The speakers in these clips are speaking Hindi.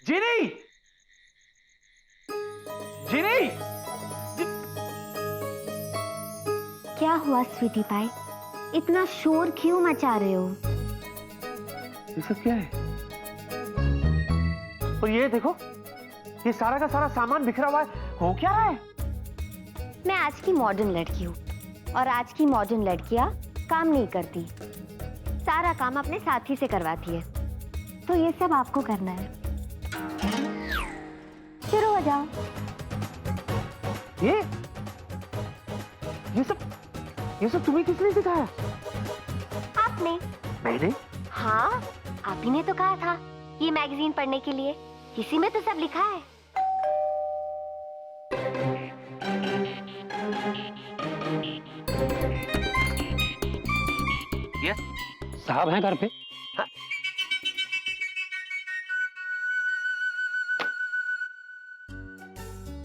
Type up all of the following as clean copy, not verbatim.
जिनी, जिनी, क्या हुआ स्वीटी पाई? इतना शोर क्यों मचा रहे हो? ये सब क्या है? और ये देखो, ये सारा का सारा सामान बिखरा हुआ है, हो क्या रहा है? मैं आज की मॉडर्न लड़की हूँ और आज की मॉडर्न लड़कियाँ काम नहीं करती, सारा काम अपने साथी से करवाती है, तो ये सब आपको करना है। शुरू हो जाओ। ये सब तुम्हें किसने सिखाया? आपने। मैंने? हाँ, आप ही ने तो कहा था ये मैगजीन पढ़ने के लिए, इसी में तो सब लिखा है। यस, साहब हैं घर पे?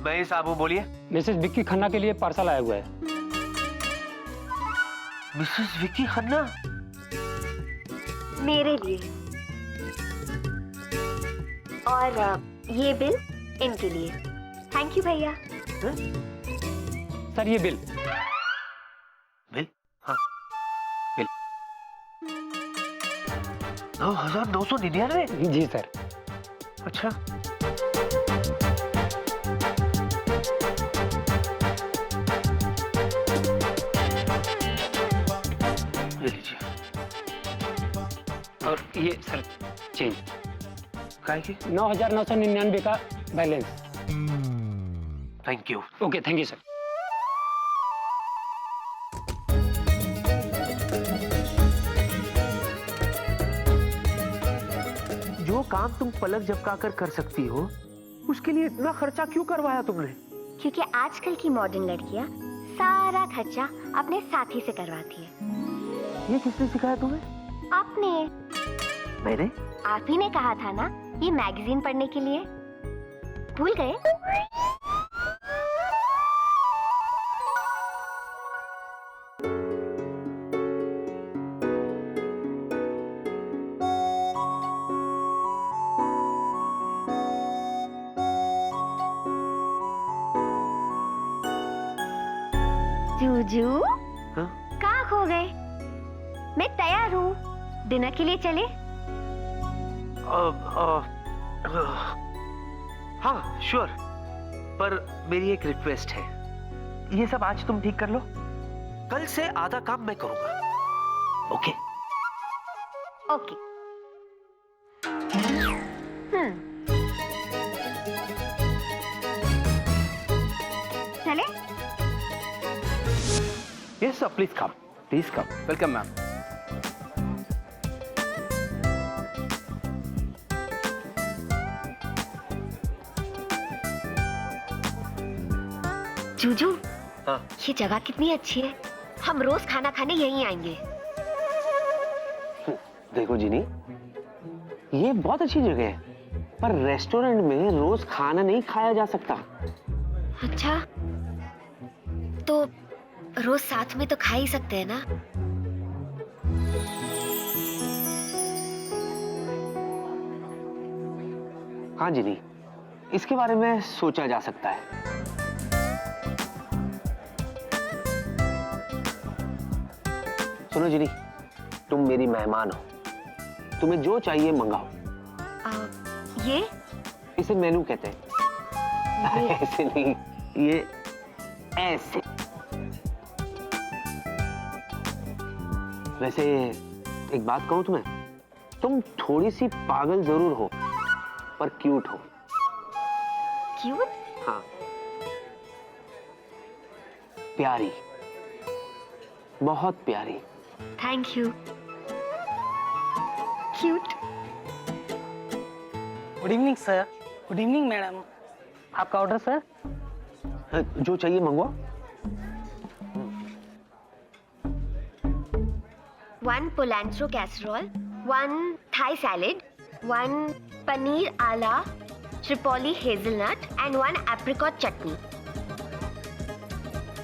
मैं ही साहब हूँ, बोलिए। मिसेस विक्की खन्ना के लिए पार्सल आया हुआ है। मिसेस विक्की खन्ना? मेरे लिए। और ये बिल इनके लिए। थैंक यू भैया। सर ये बिल। बिल? हाँ, बिल 9,999। जी सर। अच्छा, ले लीजिए। और ये सर चेंज काय की? 9,999 का balance. Thank you. Okay, thank you sir. जो काम तुम पलक झपकाकर कर सकती हो, उसके लिए इतना खर्चा क्यों करवाया तुमने? क्योंकि आजकल की मॉडर्न लड़कियां सारा खर्चा अपने साथी से करवाती है। ये किसने सिखाया तुम्हें? आपने। मैंने? आप ही ने कहा था ना ये मैगजीन पढ़ने के लिए, भूल गए? जूजू, हाँ? कहाँ खो गए? मैं तैयार हूँ, डिनर के लिए चले? हाँ श्योर, पर मेरी एक रिक्वेस्ट है। ये सब आज तुम ठीक कर लो, कल से आधा काम मैं करूंगा। ओके? ओके। चले? Yes sir, please come, please come. Welcome ma'am. Juju, हाँ? ये जगह कितनी अच्छी है, हम रोज खाना खाने यहीं आएंगे। देखो जिनी, ये बहुत अच्छी जगह है, पर रेस्टोरेंट में रोज खाना नहीं खाया जा सकता। अच्छा, तो रोज साथ में तो खा ही सकते हैं ना? हाँ जिनी, इसके बारे में सोचा जा सकता है। सुनो जिनी, तुम मेरी मेहमान हो, तुम्हें जो चाहिए मंगाओ। ये? इसे मेनू कहते हैं। ऐसे नहीं, ये ऐसे। वैसे एक बात कहूं तुम्हें, तुम थोड़ी सी पागल जरूर हो, पर क्यूट हो। क्यूट? हाँ, प्यारी, बहुत प्यारी। Thank you. Cute. Good evening sir. Good evening madam. आपका ऑर्डर सर? जो चाहिए मंगवाओ। 1 पोलांट्रो कैसरोल, 1 थाई सैलेड, 1 पनीर आला ट्रिपोली हेजलनट एंड 1 एप्रिकॉट चटनी।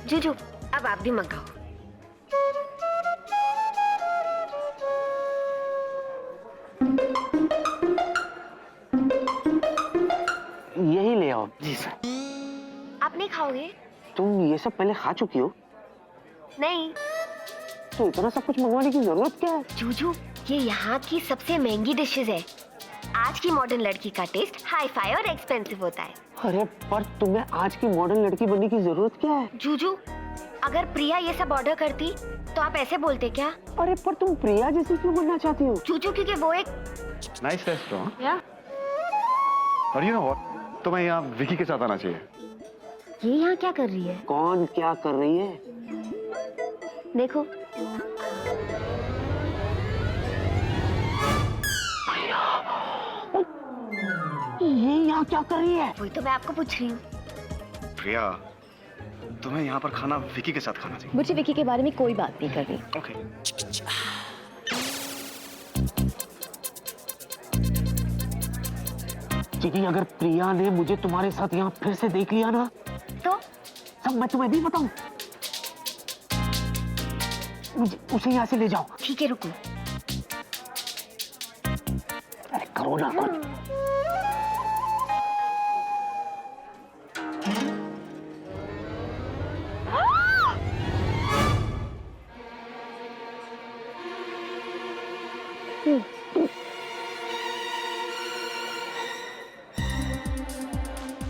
जूजू, अब आप भी मंगाओ। जाओ आप। जी सर। आप नहीं खाओगे? तुम ये सब पहले खा चुकी हो, नहीं। तो इतना सब कुछ मंगवाने की जरूरत क्या है? जूजू, ये यहाँ की सबसे महंगी डिशेज है। आज की मॉडर्न लड़की का टेस्ट हाई फाई और एक्सपेंसिव होता है। अरे पर तुम्हें आज की मॉडर्न लड़की बनने की जरूरत क्या है? जूजू, अगर प्रिया ये सब ऑर्डर करती तो आप ऐसे बोलते क्या? अरे पर तुम प्रिया जैसी क्यों बनना चाहती हो? जूजू, क्योंकि वो एक नाइस रेस्टोरेंट। या और यू नो व्हाट, तुम्हें यहाँ विकी के साथ आना चाहिए। ये यहाँ क्या कर रही है? कौन क्या कर रही है? देखो, ये यहाँ क्या कर रही है? वही तो मैं आपको पूछ रही हूँ। प्रिया, तुम्हें यहाँ पर खाना विकी के साथ खाना चाहिए। मुझे विकी के बारे में कोई बात नहीं करनी। ओके। जिनी, अगर प्रिया ने मुझे तुम्हारे साथ यहाँ फिर से देख लिया ना, तो सब मैं तुम्हें नहीं बताऊं। उसे यहाँ से ले जाओ। ठीक है, रुको। अरे करो ना कुछ।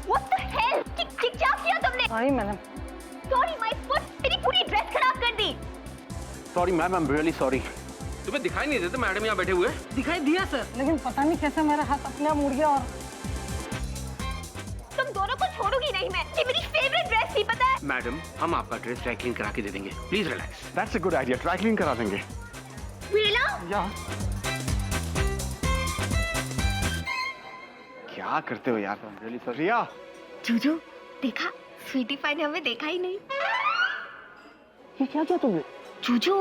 What the hell? क्या किया तुमने? Sorry madam. Sorry, my foot, तेरी पूरी ड्रेस खराब कर दी। Sorry ma'am, I am really sorry. तुम्हें दिखाई नहीं देते मैडम यहाँ बैठे हुए? दिखाई दिया सर, लेकिन पता नहीं कैसे मेरा हाथ अपने आप मुड़ गया और तुम दोनों को छोड़ूंगी नहीं मैं। ये मेरी फेवरेट ड्रेस थी, पता है? मैडम, हम आपका ड्रेस ड्राई क्लीन करा के दे देंगे, please relax. That's a good idea, dry clean करा देंगे। वीला? या क्या करते हो यार? I am really sorry. Riya, Juju, देखा? स्वीटी पाई ने हमें देखा ही नहीं। ये क्या किया तुमने? जूजू,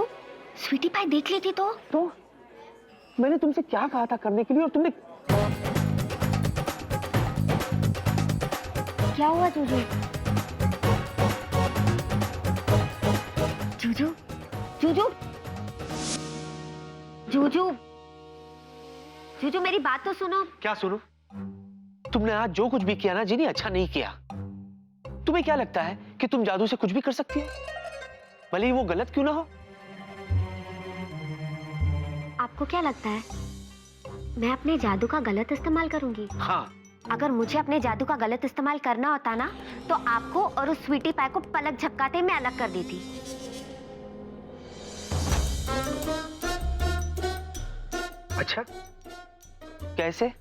स्वीटी पाई देख लेती तो? मैंने तुमसे क्या कहा था करने के लिए और तुमने क्या हुआ जूजू? जूजू, जूजू, जूजू, जूजू, मेरी बात तो सुनो। क्या सुनो? तुमने आज जो कुछ भी किया ना जिनी, अच्छा नहीं किया। तुम्हें क्या लगता है कि तुम जादू से कुछ भी कर सकती हो, भले ही वो गलत क्यों ना हो? आपको क्या लगता है मैं अपने जादू का गलत इस्तेमाल करूंगी? हाँ। अगर मुझे अपने जादू का गलत इस्तेमाल करना होता ना, तो आपको और उस स्वीटी पाई को पलक झपकाते मैं अलग कर देती। अच्छा, कैसे?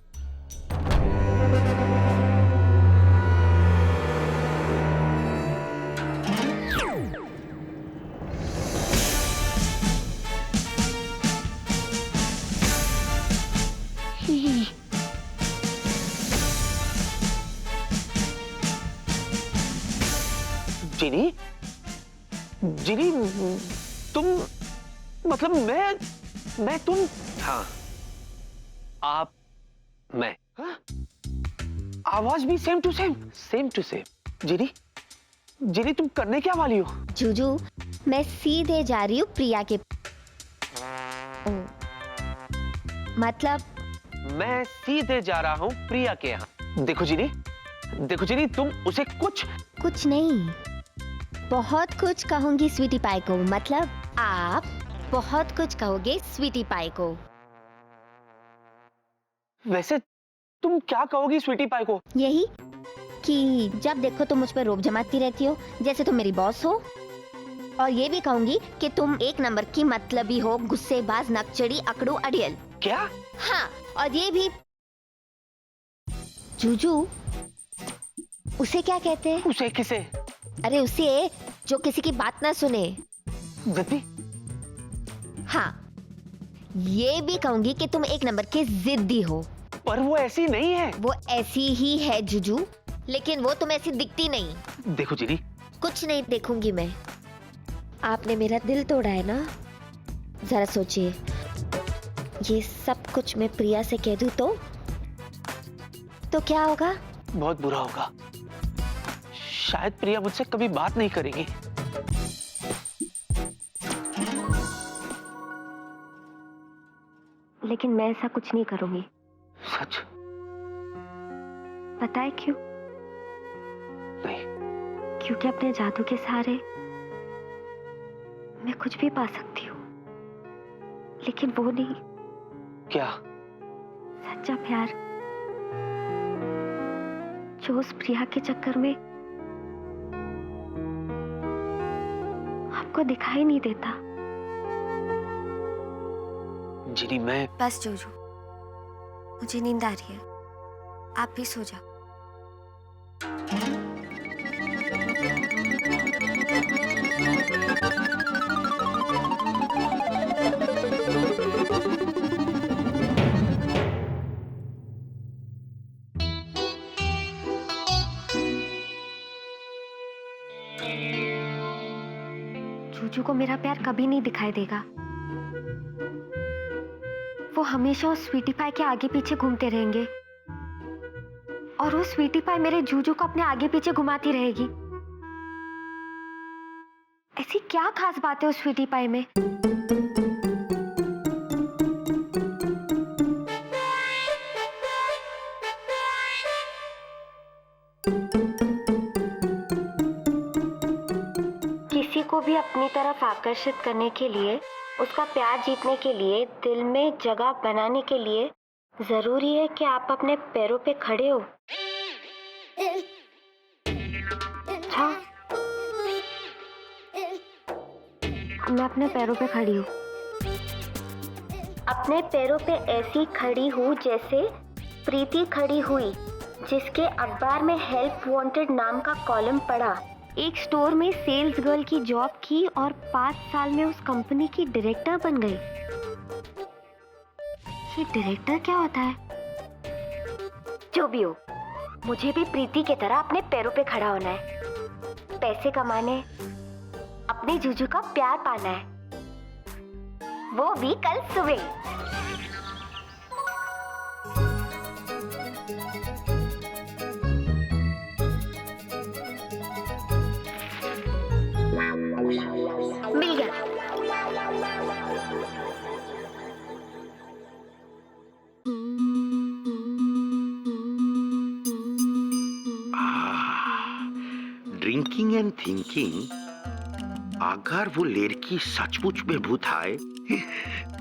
जिनी, जिनी, तुम मतलब मैं तुम। हाँ, आप, मैं। हाँ? आवाज भी same to same, same to same. Genie, Genie, तुम करने क्या वाली हो? जूजू, मैं सीधे जा रही हूँ प्रिया के। मतलब मैं सीधे जा रहा हूँ प्रिया के यहाँ। देखो जिनी, देखो जिनी, तुम उसे कुछ नहीं, बहुत कुछ कहूंगी स्वीटी पाई को। मतलब आप बहुत कुछ कहोगे स्वीटी पाई को। वैसे तुम क्या कहोगी स्वीटी पाई को? यही कि जब देखो तुम मुझ पर रोब जमाती रहती हो, जैसे तुम मेरी बॉस हो। और ये भी कहूंगी कि तुम एक नंबर की मतलबी हो, गुस्सेबाज, नकचड़ी, अकड़ू, अड़ियल। क्या? हाँ, और ये भी जूजू, उसे क्या कहते हैं? उसे किसे? अरे उसे जो किसी की बात ना सुने। जिद्दी? हाँ, ये भी कहूंगी कि तुम एक नंबर के जिद्दी हो। पर वो ऐसी नहीं है। वो ऐसी ही है जूजू, लेकिन वो तुम ऐसी दिखती नहीं। देखो जिनी, कुछ नहीं देखूंगी मैं। आपने मेरा दिल तोड़ा है ना? जरा सोचिए, ये सब कुछ मैं प्रिया से कह दूं तो क्या होगा? बहुत बुरा होगा। शायद प्रिया मुझसे कभी बात नहीं करेगी। लेकिन मैं ऐसा कुछ नहीं करूंगी। सच? पता है क्यों? क्योंकि अपने जादू के सहारे मैं कुछ भी पा सकती हूँ, लेकिन वो नहीं, क्या? सच्चा प्यार जो उस प्रिया के चक्कर में आपको दिखाई नहीं देता। जिनी मैं बस जोजू, मुझे नींद आ रही है, आप भी सो जाओ। जूजू को मेरा प्यार कभी नहीं दिखाई देगा। वो हमेशा उस स्वीटी पाई के आगे पीछे घूमते रहेंगे और वो स्वीटी पाई मेरे जूजू को अपने आगे पीछे घुमाती रहेगी। ऐसी क्या खास बात है उस स्वीटी पाई में? किसी को भी अपनी तरफ आकर्षित करने के लिए, उसका प्यार जीतने के लिए, दिल में जगह बनाने के लिए जरूरी है कि आप अपने पैरों पे खड़े हो। अच्छा, मैं अपने पैरों पे खड़ी हूँ। अपने पैरों पे ऐसी खड़ी हूँ जैसे प्रीति खड़ी हुई, जिसके अखबार में हेल्प वांटेड नाम का कॉलम पढ़ा, एक स्टोर में सेल्स गर्ल की जॉब की और 5 साल में उस कंपनी की डायरेक्टर बन गई। ये डायरेक्टर क्या होता है? जो भी हो, मुझे भी प्रीति की तरह अपने पैरों पे खड़ा होना है, पैसे कमाने, अपने जूजू का प्यार पाना है, वो भी कल सुबह। मिल गया। ड्रिंकिंग एंड थिंकिंग, अगर वो लड़की सचमुच में भूत है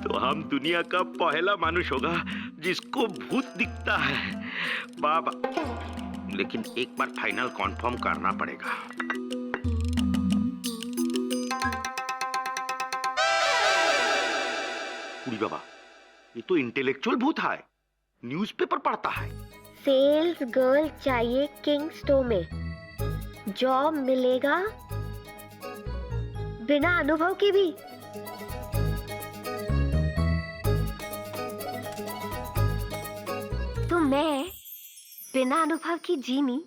तो हम दुनिया का पहला मानुष होगा जिसको भूत दिखता है बाबा। लेकिन एक बार फाइनल कंफर्म करना पड़ेगा। उड़ी बाबा, ये तो इंटेलेक्चुअल भूत है, न्यूज़पेपर पढ़ता है। सेल्स गर्ल चाहिए किंग स्टोर में, जॉब मिलेगा बिना अनुभव के भी। तो मैं बिना अनुभव की जीनी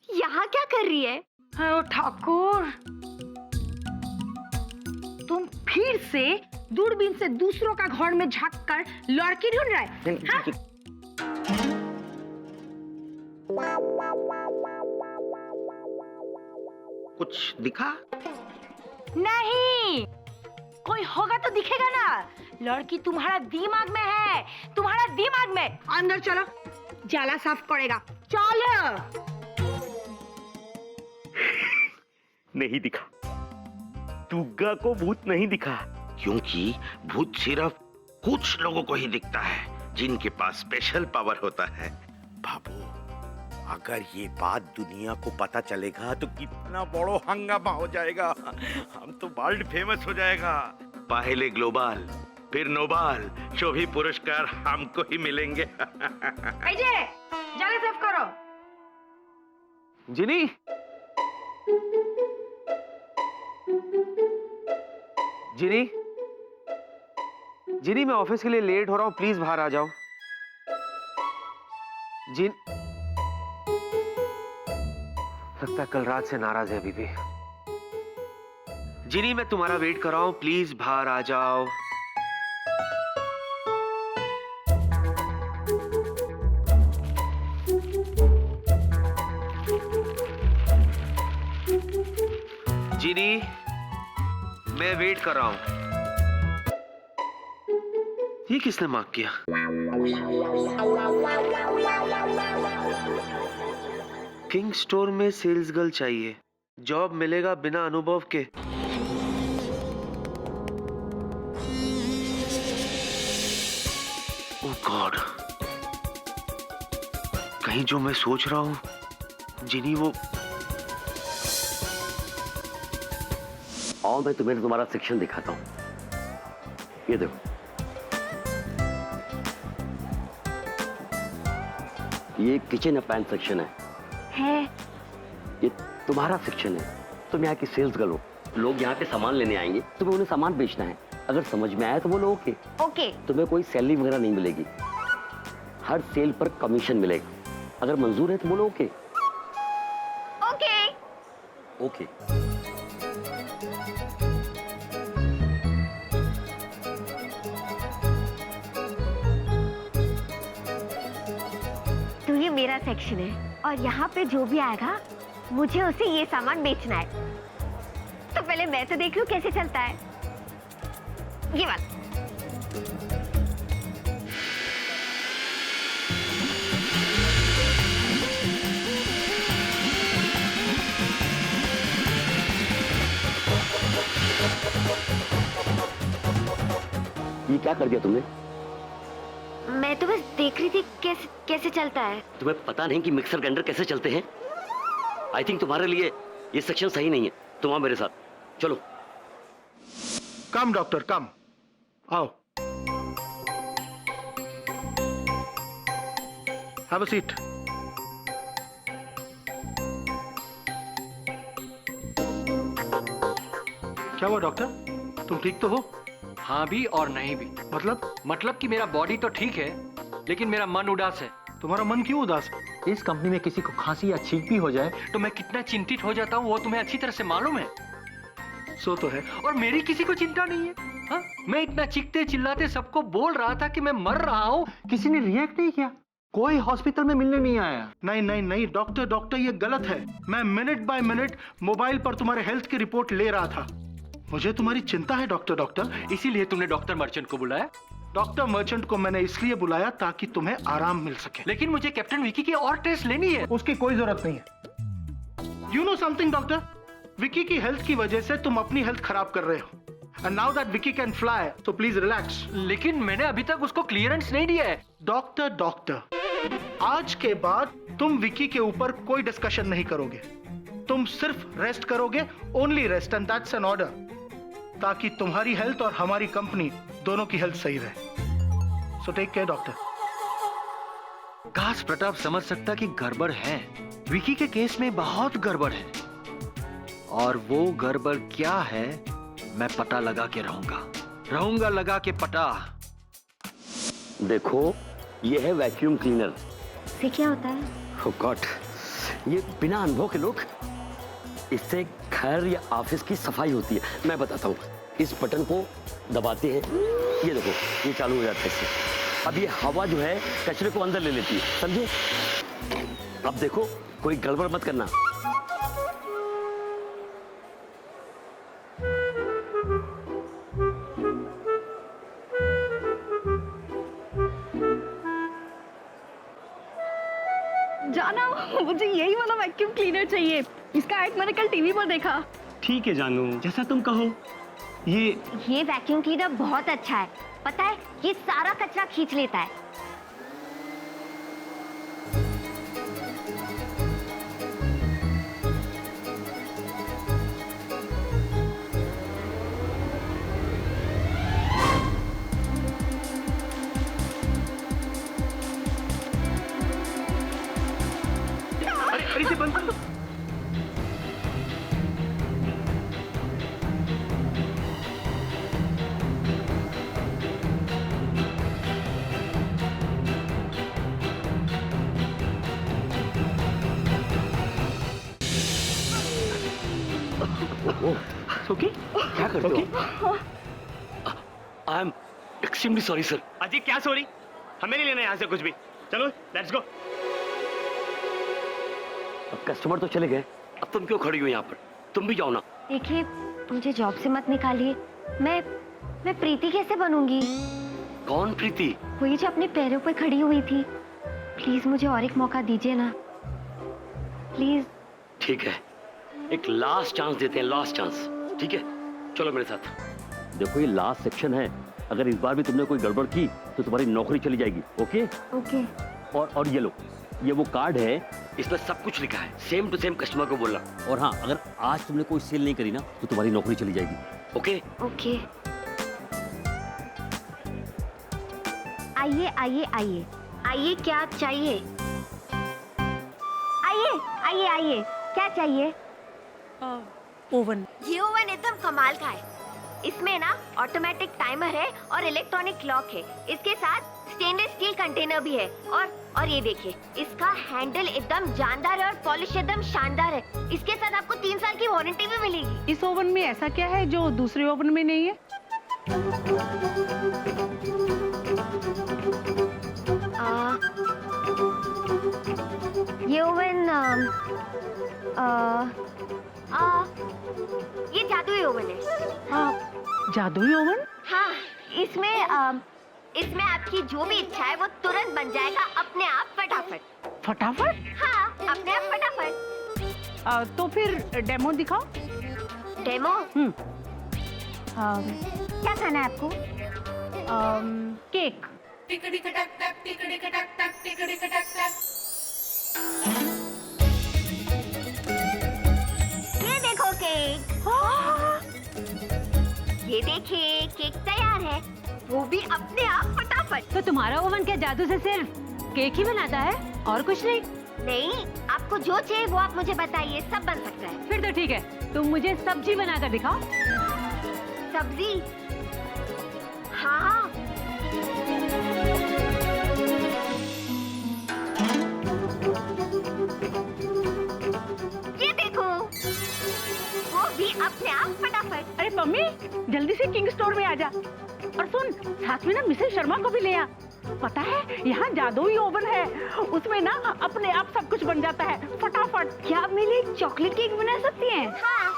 यहाँ क्या कर रही है? ओ ठाकुर, तुम फिर से दूरबीन से दूसरों का घर में झांक कर लड़की ढूंढ रहा है? हाँ? कुछ दिखा? नहीं, कोई होगा तो दिखेगा ना। लड़की तुम्हारा दिमाग में है, तुम्हारा दिमाग में। अंदर चलो, जाला साफ करेगा। चलो। नहीं दिखा, दुग्गा को भूत नहीं दिखा, क्योंकि भूत सिर्फ कुछ लोगों को ही दिखता है जिनके पास स्पेशल पावर होता है। बाबू, अगर ये बात दुनिया को पता चलेगा तो कितना बड़ा हंगामा हो जाएगा। हम तो वर्ल्ड फेमस हो जाएगा। पहले ग्लोबल, फिर नोबल, जो भी पुरस्कार हमको ही मिलेंगे। अजय, जाला साफ करो। जिनी, जिनी, जिनी, मैं ऑफिस के लिए लेट हो रहा हूं, प्लीज बाहर आ जाओ। जिन लगता है कल रात से नाराज है अभी भी। जिनी, मैं तुम्हारा वेट कर रहा हूं, प्लीज बाहर आ जाओ। जिनी, मैं वेट कर रहा हूं। ये किसने मार्क किया? किंग स्टोर में सेल्स गर्ल चाहिए। जॉब मिलेगा बिना अनुभव के? ओह गॉड, कहीं जो मैं सोच रहा हूं जिन्हीं वो। आओ मैं तुम्हें तुम्हारा सेक्शन दिखाता हूं। ये देखो, ये किचन अप्लायंस सेक्शन है। ये तुम्हारा सेक्शन है। तुम यहाँ की सेल्स गर्ल हो। लोग यहाँ पे सामान लेने आएंगे, तुम्हें उन्हें सामान बेचना है। अगर समझ में आया तो बोलो ओके। ओके। तुम्हें कोई सैलरी वगैरह नहीं मिलेगी, हर सेल पर कमीशन मिलेगा। अगर मंजूर है तो बोलो ओके। ओके। ओके। तो ये मेरा सेक्शन है और यहाँ पे जो भी आएगा मुझे उसे ये सामान बेचना है। तो पहले मैं तो देख लूं कैसे चलता है ये बात। ये क्या कर दिया तुमने? मैं तो बस देख रही थी कैसे कैसे चलता है। तुम्हें पता नहीं कि मिक्सर ग्राइंडर कैसे चलते हैं? आई थिंक तुम्हारे लिए ये सेक्शन सही नहीं है। तुम आओ मेरे साथ, चलो। कम डॉक्टर कम, आओ। Have a seat. क्या हुआ डॉक्टर, तुम ठीक तो हो? हाँ भी और नहीं भी। मतलब कि मेरा बॉडी तो ठीक है, लेकिन मेरा मन उदास है। तुम्हारा मन क्यों उदास है? इस कंपनी में किसी को खांसी या छींक भी हो जाए तो मैं कितना चिंतित हो जाता हूँ, वो तुम्हें अच्छी तरह से मालूम है। सो तो है। और मेरी किसी को चिंता नहीं है। हाँ? मैं इतना चीखते चिल्लाते सबको बोल रहा था कि मैं मर रहा हूँ, किसी ने रिएक्ट नहीं किया। कोई हॉस्पिटल में मिलने नहीं आया। नहीं नहीं नहीं डॉक्टर ये गलत है। मैं मिनट बाय मिनट मोबाइल पर तुम्हारे हेल्थ की रिपोर्ट ले रहा था। मुझे तुम्हारी चिंता है डॉक्टर। इसीलिए तुमने डॉक्टर मर्चेंट को बुलाया? डॉक्टर मर्चेंट को मैंने इसलिए बुलाया ताकि तुम्हें आराम मिल सके। लेकिन मुझे कैप्टन विकी की और टेस्ट लेनी है। उसकी कोई जरूरत नहीं है। You know something doctor, Vicky की हेल्थ की वजह से तुम अपनी हेल्थ खराब कर रहे हो। And now that Vicky can fly, so please relax. लेकिन मैंने अभी तक उसको क्लियरेंस नहीं दिया है। डॉक्टर, आज के बाद तुम विकी के ऊपर कोई डिस्कशन नहीं करोगे। तुम सिर्फ रेस्ट करोगे, only rest, and that's an order, ताकि तुम्हारी हेल्थ और हमारी कंपनी दोनों की हेल्थ सही रहे। So take care doctor. काश प्रताप समझ सकता कि गड़बड़ है। विकी के केस में बहुत गड़बड़ है, और वो गड़बड़ क्या है मैं पता लगा के रहूंगा लगा के पता। देखो, ये है वैक्यूम क्लीनर। इससे क्या होता है? Oh God, ये बिना अनुभव के लोग, इससे घर या ऑफिस की सफाई होती है। मैं बताता हूँ, इस बटन को दबाते हैं, ये देखो ये चालू हो जाता है इससे। अब ये हवा जो है कचरे को अंदर ले लेती है, समझे? अब देखो, कोई गड़बड़ मत करना। जाना, मुझे यही वाला वैक्यूम क्लीनर चाहिए। इसका एड मैंने कल टीवी पर देखा। ठीक है जानू, जैसा तुम कहो। ये वैक्यूम क्लीनर बहुत अच्छा है। पता है, ये सारा कचरा खींच लेता है। अरे इसे बंद करो। ओके, क्या करते हो? I am extremely sorry sir. अजी क्या सॉरी? हमें नहीं लेना यहाँ से कुछ भी। चलो लेट्स गो। अब कस्टमर तो चले गए, अब तुम क्यों खड़ी हो यहाँ पर? तुम भी जाओ ना। देखिए, मुझे जॉब से मत निकालिए। मैं प्रीति कैसे बनूंगी? कौन प्रीति? वही जो अपने पैरों पर खड़ी हुई थी। प्लीज मुझे और एक मौका दीजिए ना, प्लीज। ठीक है, एक लास्ट चांस देते हैं, लास्ट चांस, ठीक है? चलो मेरे साथ। देखो ये लास्ट सेक्शन है, अगर इस बार भी तुमने कोई गड़बड़ की तो तुम्हारी नौकरी चली जाएगी। Okay okay. और ये लो, ये वो कार्ड है, इसमें सब कुछ लिखा है, सेम टू सेम कस्टमर को बोलना। और हाँ, अगर आज तुमने कोई सेल नहीं करी ना तो तुम्हारी नौकरी चली जाएगी। Okay okay. आइए आइए आइए आइए, क्या चाहिए? आइए आइए आइए, क्या चाहिए? ओवन। ये ओवन एकदम कमाल का है। इसमें ना ऑटोमेटिक टाइमर है और इलेक्ट्रॉनिक लॉक है। इसके साथ स्टेनलेस स्टील कंटेनर भी है। और ये देखिए, इसका हैंडल एकदम जानदार है और पॉलिश एकदम शानदार है। इसके साथ आपको 3 साल की वारंटी भी मिलेगी। इस ओवन में ऐसा क्या है जो दूसरे ओवन में नहीं है? ये ओवन ये जादुई ओवन है। जादुई ओवन? हाँ, इसमें आपकी जो भी इच्छा है वो तुरंत बन जाएगा, अपने आप फटाफट। फटाफट? हाँ, अपने आप फटाफट। तो फिर डेमो दिखाओ। डेमो? क्या खाना है आपको? केक। ये देखो केक। ये देखिए, केक तैयार है, वो भी अपने आप फटाफट। तो तुम्हारा ओवन क्या जादू से सिर्फ केक ही बनाता है और कुछ नहीं? नहीं, आपको जो चाहिए वो आप मुझे बताइए, सब बन सकता है। फिर तो ठीक है, तुम मुझे सब्जी बनाकर दिखाओ। सब्जी? हाँ। ये देखो, वो भी अपने आप फटाफट। अरे मम्मी, जल्दी से किंग स्टोर में आ जा। और सुन, साथ में ना मिसेस शर्मा को भी ले आ। पता है, यहाँ जादुई ओवन है, उसमें ना अपने आप सब कुछ बन जाता है फटाफट। क्या आप मेरे लिए चॉकलेट केक बना सकती हैं? हाँ।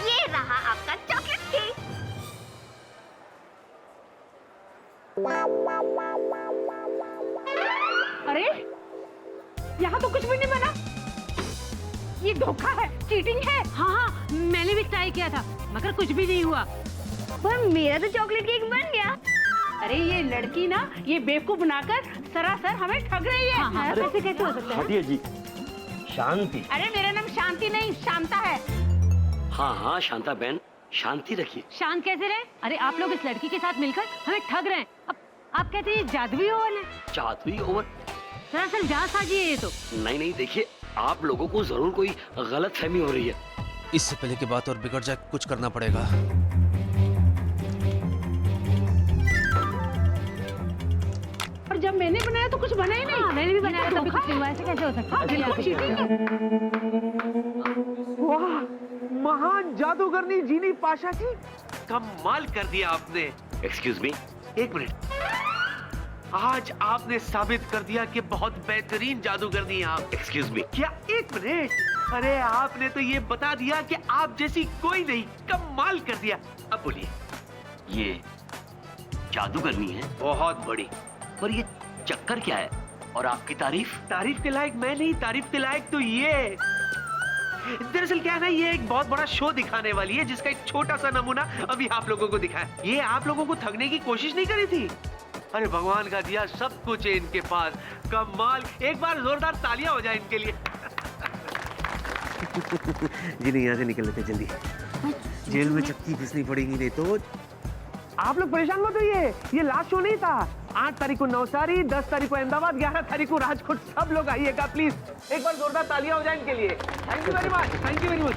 ये रहा आपका चॉकलेट केक। अरे, यहाँ तो कुछ भी नहीं बना। ये धोखा है, चीटिंग है। हाँ, मैंने भी ट्राई किया था, मगर कुछ भी नहीं हुआ। पर मेरा तो चॉकलेट केक बन गया। अरे ये लड़की ना ये बेवकूफ बनाकर सरासर हमें ठग रही है। हाँ, ऐसे कैसे हो सकता है? हटिए जी, शांति। अरे मेरा नाम शांति नहीं, शांता है। हाँ हाँ शांता बहन, शांति रखिए। शांत कैसे रहे? अरे आप लोग इस लड़की के साथ मिलकर हमें ठग रहे हैं। अब आप कहते हैं ये जादुई ओवन है? जादुई ओवन? दरअसल जालसाजी है ये तो। नहीं नहीं, देखिए आप लोगों को जरूर कोई गलत फहमी हो रही है। इससे पहले की बात और बिगड़ जाए, कुछ करना पड़ेगा। और जब मैंने बनाया तो कुछ बना ही नहीं। मैंने भी बनाया तो कुछ नहीं हुआ। ऐसे कैसे हो सकता है? बिल्कुल चीटिंग है। वाह, महान जादूगरनी जीनी पाशा जी, कमाल कर दिया आपने। एक्सक्यूज मी, एक मिनट, आज आपने साबित कर दिया कि बहुत बेहतरीन जादूगरनी हैं आप। Excuse me. क्या? एक मिनट, अरे आपने तो ये बता दिया कि आप जैसी कोई नहीं, कमाल कर दिया। अब बोलिए। ये जादूगरनी है? बहुत बड़ी। पर ये चक्कर क्या है? और आपकी तारीफ? तारीफ के लायक मैं नहीं, तारीफ के लायक तो ये। दरअसल क्या है ना, ये एक बहुत बड़ा शो दिखाने वाली है, जिसका एक छोटा सा नमूना अभी आप लोगों को दिखाया। ये आप लोगों को ठगने की कोशिश नहीं करी थी। अरे भगवान का दिया सब कुछ है इनके पास, कमाल। एक बार जोरदार तालियां हो जाए इनके लिए। जी यहाँ से निकल लेते जल्दी, जेल में चक्की घिसनी पड़ेगी नहीं तो। आप लोग परेशान मत होइए, ये लास्ट शो नहीं था। 8 तारीख को नवसारी, 10 तारीख को अहमदाबाद, 11 तारीख को राजकोट। सब लोग आइएगा प्लीज। एक बार जोरदार तालियां हो जाए इनके लिए। Thank you very much, thank you very much.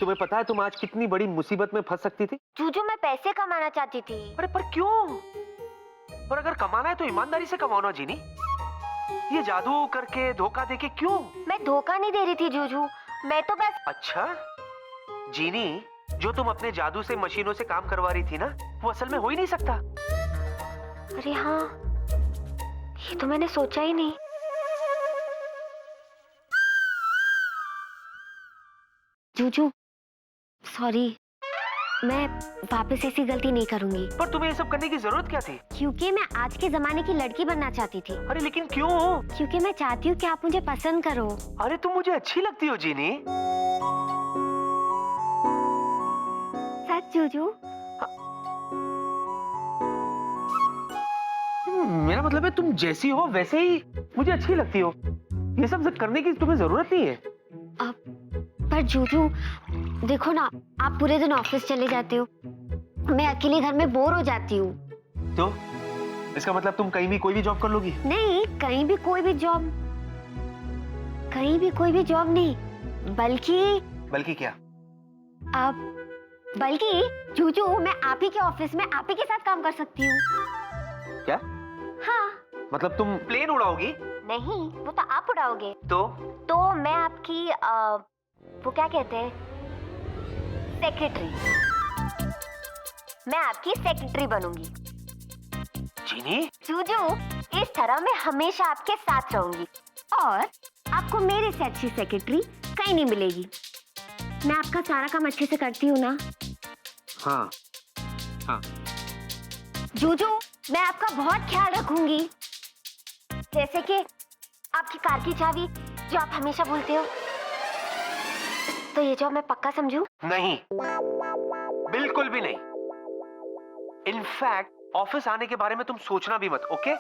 तुम्हें पता है तुम आज कितनी बड़ी मुसीबत में फंस सकती थी? जूजू, मैं पैसे कमाना चाहती थी। अरे पर क्यों? पर अगर कमाना है तो ईमानदारी से कमाओ ना जीनी। ये जादू करके, धोखा देके क्यों? मैं धोखा नहीं दे रही थी जूजू, मैं तो बस। अच्छा जीनी, जो तुम अपने जादू से मशीनों से काम करवा रही थी ना, वो असल में हो ही नहीं सकता। अरे हाँ, ये तो मैंने सोचा ही नहीं। जूजू, सॉरी, मैं वापस ऐसी गलती नहीं करूंगी। पर तुम्हें ये सब करने की जरूरत क्या थी? क्योंकि मैं आज के जमाने की लड़की बनना चाहती थी। अरे लेकिन क्यों? क्योंकि मैं चाहती हूँ कि आप मुझे पसंद करो। अरे तुम मुझे अच्छी लगती हो जीनी। सच जूजू? मेरा मतलब है तुम जैसी हो वैसे ही मुझे अच्छी लगती हो। ये सब करने की तुम्हें जरूरत नहीं है। पर जूजू देखो ना, आप पूरे दिन ऑफिस चले जाते हो, मैं अकेले घर में बोर हो जाती हूँ। तो इसका मतलब तुम कहीं भी कोई भी जॉब कर लोगी? नहीं, कहीं भी कोई भी जॉब, कहीं भी कोई भी जॉब नहीं, बल्कि क्या? बल्कि जूजू मैं आप ही के ऑफिस में आप ही के साथ काम कर सकती हूँ। क्या? हाँ। मतलब तुम प्लेन उड़ाओगी? नहीं, वो तो आप उड़ाओगे। तो मैं आपकी वो क्या कहते हैं, सेक्रेटरी। मैं आपकी सेक्रेटरी बनूंगी। जीनी? जूजू, इस तरह मैं हमेशा आपके साथ रहूंगी और आपको मेरे से अच्छी सेक्रेटरी कहीं नहीं मिलेगी। मैं आपका सारा काम अच्छे से करती हूँ ना? हाँ हाँ। जूजू, मैं आपका बहुत ख्याल रखूंगी, जैसे कि आपकी कार की चाबी जो आप हमेशा भूलते हो। तो ये जॉब मैं पक्का समझूं? नहीं, बिल्कुल भी नहीं। इनफैक्ट ऑफिस आने के बारे में तुम सोचना भी मत, ओके?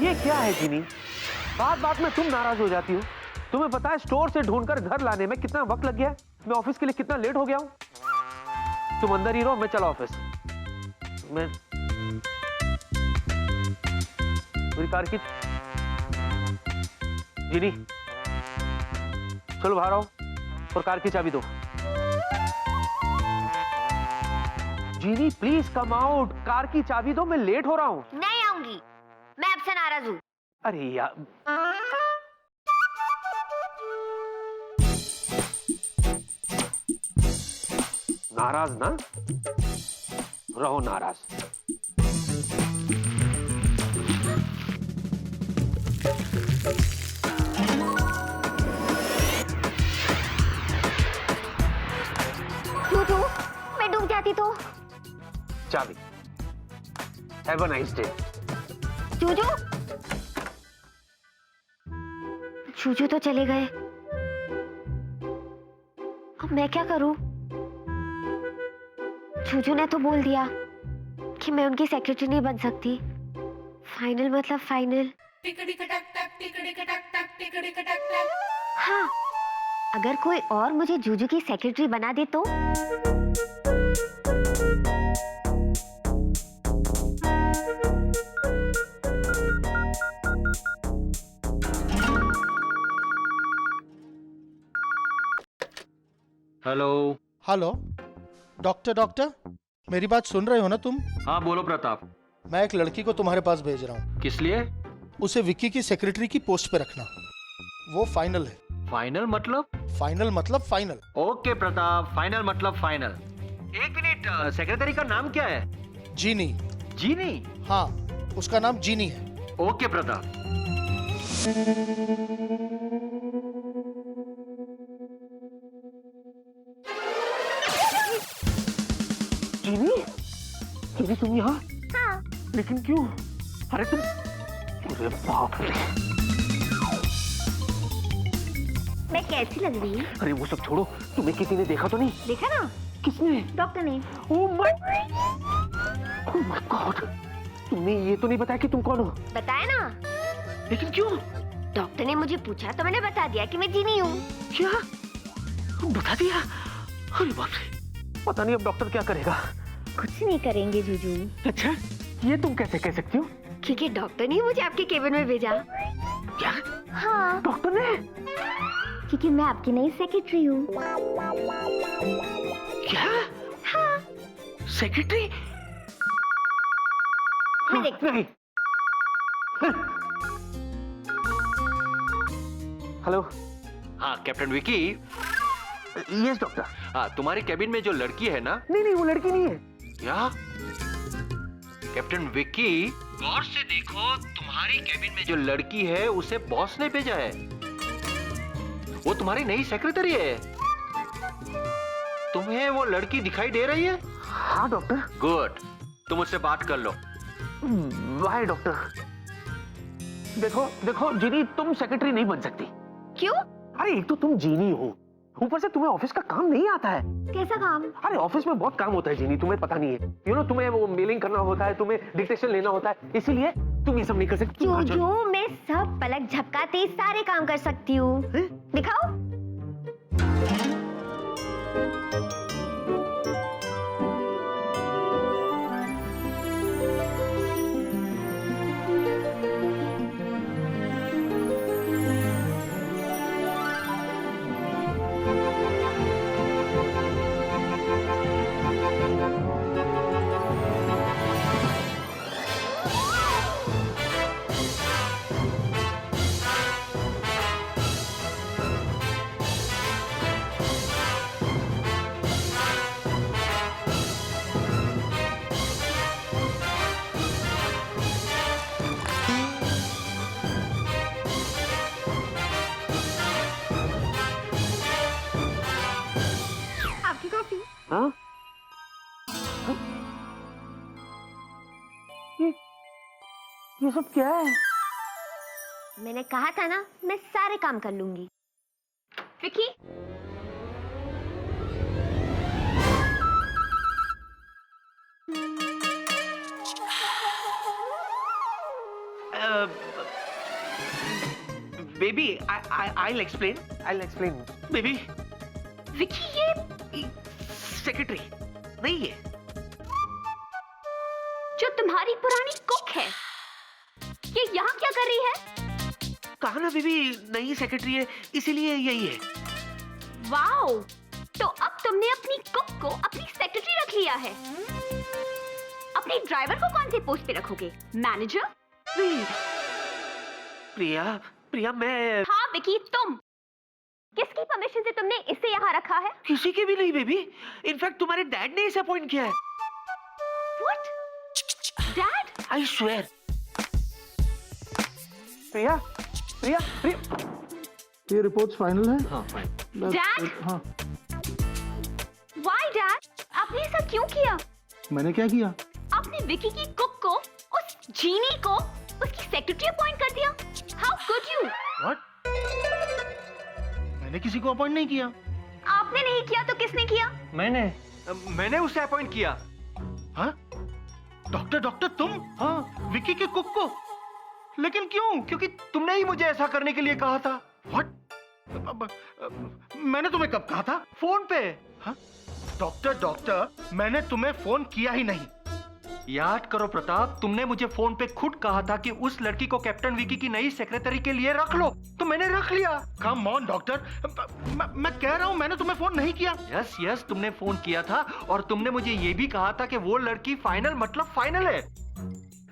ये क्या है जीनी? बात बात में तुम नाराज हो जाती हो। तुम्हें पता है स्टोर से ढूंढकर घर लाने में कितना वक्त लग गया है? मैं ऑफिस के लिए कितना लेट हो गया हूं। तुम अंदर ही रहो, मैं चला ऑफिस। मैं मेरी कार की जीनी, चलो बाहर आओ और कार की चाबी दो। जीनी प्लीज कम आउट, कार की चाबी दो, मैं लेट हो रहा हूँ। नहीं आऊंगी, मैं आपसे नाराज हूँ। अरे यार, नाराज ना रहो, नाराज। जूजू, मैं डूब जाती तो? चाबी। Have a nice day. Juju, Juju तो चले गए, अब मैं क्या करूं? जूजू ने तो बोल दिया कि मैं उनकी सेक्रेटरी नहीं बन सकती। फाइनल मतलब फाइनल। हाँ, अगर कोई और मुझे जूजू की सेक्रेटरी बना दे तो? हेलो। हेलो डॉक्टर, मेरी बात सुन रहे हो ना तुम? हाँ बोलो प्रताप। मैं एक लड़की को तुम्हारे पास भेज रहा हूँ। किस लिए? उसे विक्की की सेक्रेटरी की पोस्ट पे रखना, वो फाइनल है। फाइनल मतलब? फाइनल मतलब फाइनल। ओके प्रताप, फाइनल मतलब फाइनल। एक मिनट, सेक्रेटरी का नाम क्या है? जीनी। जीनी? हाँ, उसका नाम जीनी है। ओके प्रताप। जीनी? जीनी तुम यहाँ? हाँ। लेकिन क्यों? अरे तुम, अरे बाप रे। मैं कैसी लग रही हूँ? अरे वो सब छोड़ो, तुम्हें किसी ने देखा तो नहीं? देखा ना? किसने? डॉक्टर ने। ओह माय गॉड, तुमने ये तो नहीं बताया कि तुम कौन हो? बताया ना? लेकिन क्यों? डॉक्टर ने मुझे पूछा तो मैंने बता दिया कि मैं जीनी हूँ। क्या? बता दिया? अरे बाप रे, पता नहीं अब डॉक्टर क्या करेगा। कुछ नहीं करेंगे जूजू। अच्छा, ये तुम कैसे कह सकती हो? क्योंकि डॉक्टर ने मुझे आपके केबिन में भेजा। क्या? हाँ, डॉक्टर ने? क्योंकि मैं आपकी नई सेक्रेटरी हूँ। क्या? हाँ। सेक्रेटरी? मैं देखती हूँ। नहीं। हेलो। हाँ कैप्टन विकी। Yes doctor. हाँ, तुम्हारे कैबिन में जो लड़की है ना? नहीं, वो लड़की नहीं है। क्या? कैप्टन विकी, गौर से देखो, तुम्हारी कैबिन में जो लड़की है उसे बॉस ने भेजा है। वो तुम्हारी नई सेक्रेटरी है। तुम्हें वो लड़की दिखाई दे रही है? हाँ डॉक्टर। गुड, तुम उससे बात कर लो। वाह डॉक्टर। देखो देखो जीनी, तुम सेक्रेटरी नहीं बन सकती। क्यों? अरे एक तो तुम जीनी हो, ऊपर से तुम्हें ऑफिस का काम नहीं आता है। कैसा काम? अरे ऑफिस में बहुत काम होता है जीनी, तुम्हें पता नहीं है। तुम्हें वो मेलिंग करना होता है, तुम्हें डिक्टेशन लेना होता है, इसीलिए तुम ये सब नहीं कर सकती। जो मैं सब पलक झपकाते सारे काम कर सकती हूँ। दिखाओ। हाँ? ये सब क्या है? मैंने कहा था ना, मैं सारे काम कर लूंगी। Vicky, baby, I'll explain. Baby, Vicky ये सेक्रेटरी नहीं है। जो तुम्हारी पुरानी कुक है, ये यहाँ क्या कर रही है? कहा ना बेबी, नई सेक्रेटरी है, इसीलिए यही है। वाओ, तो अब तुमने अपनी कुक को अपनी सेक्रेटरी रख लिया है। अपने ड्राइवर को कौन से पोस्ट पे रखोगे? मैनेजर? नहीं प्रिया मैं हाँ विकी, तुम किसकी परमिशन से तुमने इसे यहाँ रखा है? किसी के भी नहीं बेबी, इनफैक्ट तुम्हारे डैड ने इसे अपॉइंट किया है। What? Dad? I swear. प्रिया, ये रिपोर्ट्स फाइनल है? हाँ फाइन। Dad? हाँ। Why Dad? आपने ऐसा क्यों किया? मैंने क्या किया? आपने विकी की कुक को, उस जीनी को, उसकी सेक्रेटरी अपॉइंट कर दिया। How could you? What? मैंने किसी को अपॉइंट नहीं किया। आपने नहीं किया तो किसने किया? मैंने उसे अपॉइंट किया। हाँ? डॉक्टर तुम? हाँ, विकी के कुक को? लेकिन क्यों? क्योंकि तुमने ही मुझे ऐसा करने के लिए कहा था। What? मैंने तुम्हें कब कहा था? फोन पे। हाँ? डॉक्टर मैंने तुम्हें फोन किया ही नहीं। याद करो प्रताप, तुमने मुझे फोन पे खुद कहा था कि उस लड़की को कैप्टन विकी की नई सेक्रेटरी के लिए रख लो, तो मैंने रख लिया। कम ऑन डॉक्टर, मैं कह रहा हूं मैंने तुम्हें फोन नहीं किया। यस तुमने फोन किया था, और तुमने मुझे ये भी कहा था कि वो लड़की फाइनल मतलब फाइनल है।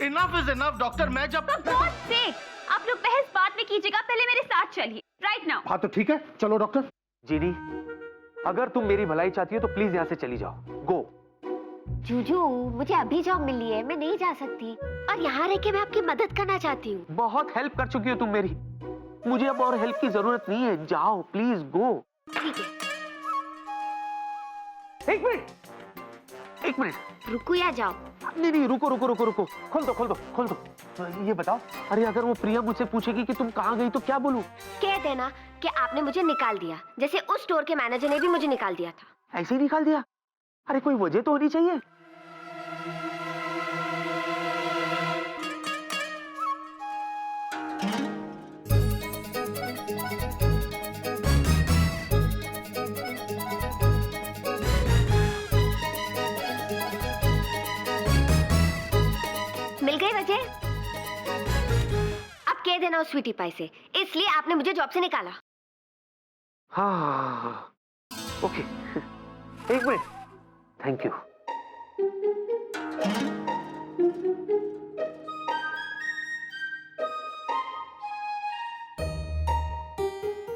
इनफ इज इनफ डॉक्टर, मैं जब आप लोग बहस बाद में कीजिएगा, पहले मेरे साथ चलिए राइट नाउ। हाँ तो ठीक है, चलो डॉक्टर। जीनी, अगर तुम मेरी भलाई चाहती हो तो प्लीज यहाँ से चली जाओ। गो। जूजू, मुझे अभी जॉब मिली है, मैं नहीं जा सकती, और यहाँ रह के मैं आपकी मदद करना चाहती हूँ। बहुत हेल्प कर चुकी हो तुम मेरी, मुझे अब और हेल्प की जरूरत नहीं है। जाओ प्लीज, गो। ठीक है। एक मिनट रुको या जाओ? नहीं रुको। खोल दो। ये बताओ, अरे अगर वो प्रिया मुझसे पूछेगी कि तुम कहाँ गई तो क्या बोलूं? कह देना कि आपने मुझे निकाल दिया, जैसे उस स्टोर के मैनेजर ने भी मुझे निकाल दिया था। ऐसे ही निकाल दिया? अरे कोई वजह तो होनी चाहिए। मिल गई वजह? अब कह देना उस स्वीटी पाई से, इसलिए आपने मुझे जॉब से निकाला। हाँ ओके, एक minute. Thank you.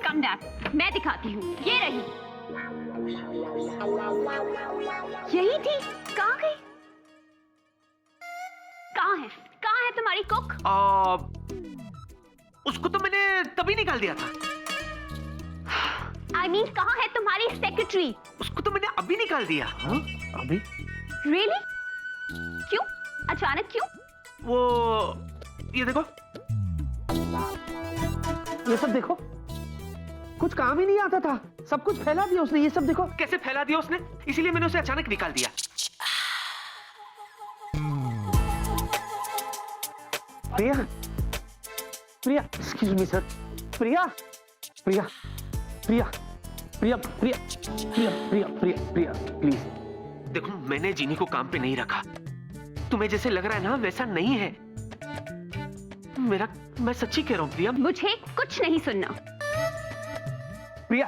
Come dad, मैं दिखाती हूँ, ये रही। यही थी, कहाँ गई? कहाँ है तुम्हारी कुक? उसको तो मैंने तभी निकाल दिया था। I mean, कहाँ है तुम्हारी सेक्रेटरी? उसको तो मैंने अभी निकाल दिया। अभी? Really? क्यों? अचानक क्यों? वो ये देखो, ये सब देखो, कुछ काम ही नहीं आता था, सब कुछ फैला दिया उसने। ये सब देखो कैसे फैला दिया उसने, इसीलिए मैंने उसे अचानक निकाल दिया। Priya, Priya, excuse me sir, Priya, Priya, Priya, Priya, Priya, Priya, Priya, Priya, Priya, please. देखो, मैंने जीनी को काम पे नहीं रखा, तुम्हें जैसे लग रहा है ना वैसा नहीं है। मैं सच्ची कह रहा हूँ प्रिया। मुझे कुछ नहीं सुनना। प्रिया,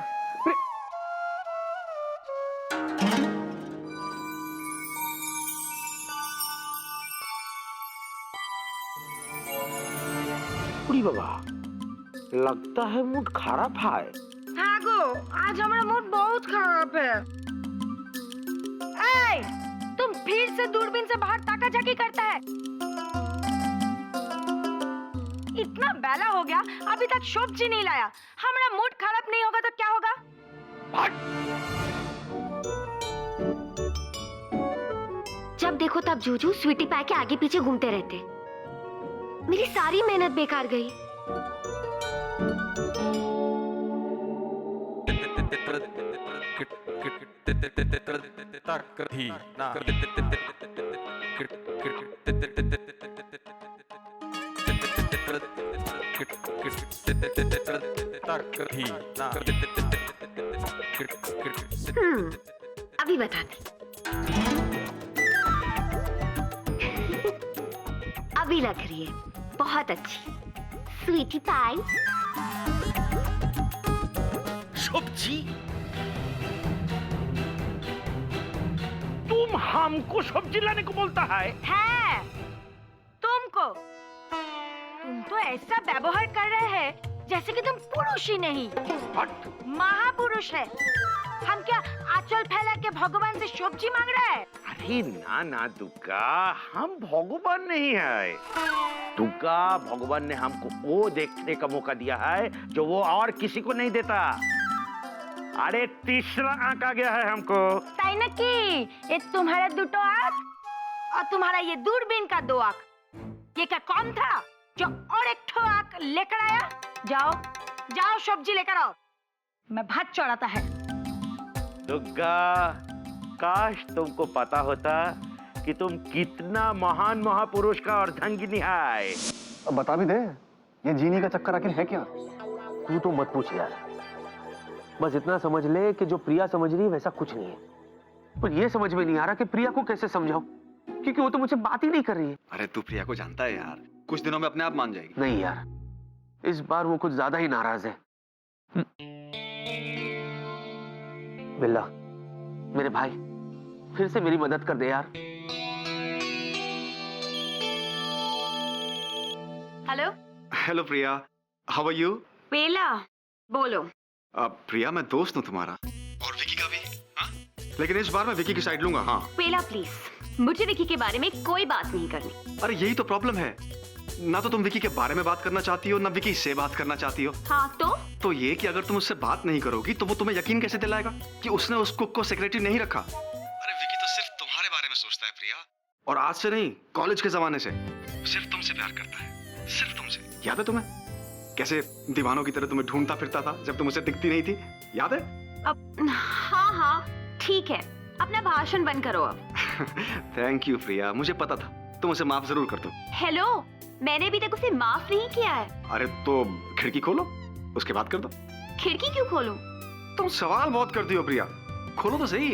उड़ी बाबा, लगता है मूड खराब है। हाँ गो, आज हमारा मूड बहुत खराब है। ए, तुम फिर से दूरबीन से बाहर ताका-झाकी करता है। इतना बेला हो गया, अभी तक सब्जी नहीं लाया। हमारा मूड खराब नहीं होगा तो क्या होगा? जब देखो तब जूजू स्वीटी पाई के आगे पीछे घूमते रहते। मेरी सारी मेहनत बेकार गई। अभी बताती। अभी लग रही है बहुत अच्छी स्वीटी पाई। सब्जी? तुम हमको सब्जी लाने को बोलता है? है तुमको। तुम तो ऐसा व्यवहार कर रहे हैं जैसे कि तुम पुरुष ही नहीं, महापुरुष है। हम क्या आंचल फैला के भगवान से सब्जी मांग रहे हैं? अरे ना ना दुर्गा, हम भगवान नहीं है। दुर्गा, भगवान ने हमको वो देखने का मौका दिया है जो वो और किसी को नहीं देता। अरे तीसरा आंख आ गया है हमको। ताइनकी, ये तुम्हारा दुटो आंख और तुम्हारा ये दूरबीन का दो आंख, ये क्या कौन था जो और एक ठो आंख लेकर आया? जाओ जाओ सब्जी लेकर आओ, मैं भात चढ़ाता है। दुर्गा, काश तुमको पता होता कि तुम कितना महान महापुरुष का अर्धांगिनी है। अब बता भी दे, ये जीनी का चक्कर आखिर है क्या? तू तो मत पूछ यार, बस इतना समझ ले कि जो प्रिया समझ रही है वैसा कुछ नहीं है। पर ये समझ में नहीं आ रहा कि प्रिया को कैसे समझाऊं, क्योंकि वो तो मुझसे बात ही नहीं कर रही है। अरे तू प्रिया को जानता है यार, कुछ दिनों में अपने आप मान जाएगी। नहीं यार, इस बार वो कुछ ज्यादा ही नाराज है। बिल्ला, मेरे भाई, फिर से मेरी मदद कर दे यार। Hello hello Priya, how are you? Bela, बोलो। प्रिया, मैं दोस्त हूँ तुम्हारा और विकी का भी, हाँ? लेकिन इस बार मैं विकी की साइड लूंगा। हाँ बेला प्लीज, मुझे विकी के बारे में कोई बात नहीं करनी। अरे यही तो प्रॉब्लम है, ना तो तुम विकी के बारे में बात करना चाहती हो, ना विकी से बात करना चाहती हो। हाँ तो ये कि अगर तुम उससे बात नहीं करोगी तो वो तुम्हें यकीन कैसे दिलाएगा कि उसने उस कुक को सेक्रेटरी नहीं रखा? अरे विकी तो सिर्फ तुम्हारे बारे में सोचता है प्रिया, और आज से नहीं, कॉलेज के जमाने से सिर्फ तुमसे प्यार करता है, सिर्फ तुमसे। याद है तुम्हें कैसे दीवानों की तरह तुम्हें ढूंढता फिरता था जब तुम उसे दिखती नहीं थी? याद है? हाँ हाँ ठीक है, अपना भाषण बंद करो अब। थैंक यू प्रिया, मुझे पता था तुम उसे माफ जरूर कर दो। हेलो, मैंने अभी तक उसे माफ नहीं किया है। अरे तो खिड़की खोलो, उसके बाद कर दो। खिड़की क्यों खोलूं? तुम सवाल बहुत करती हो प्रिया, खोलो तो सही।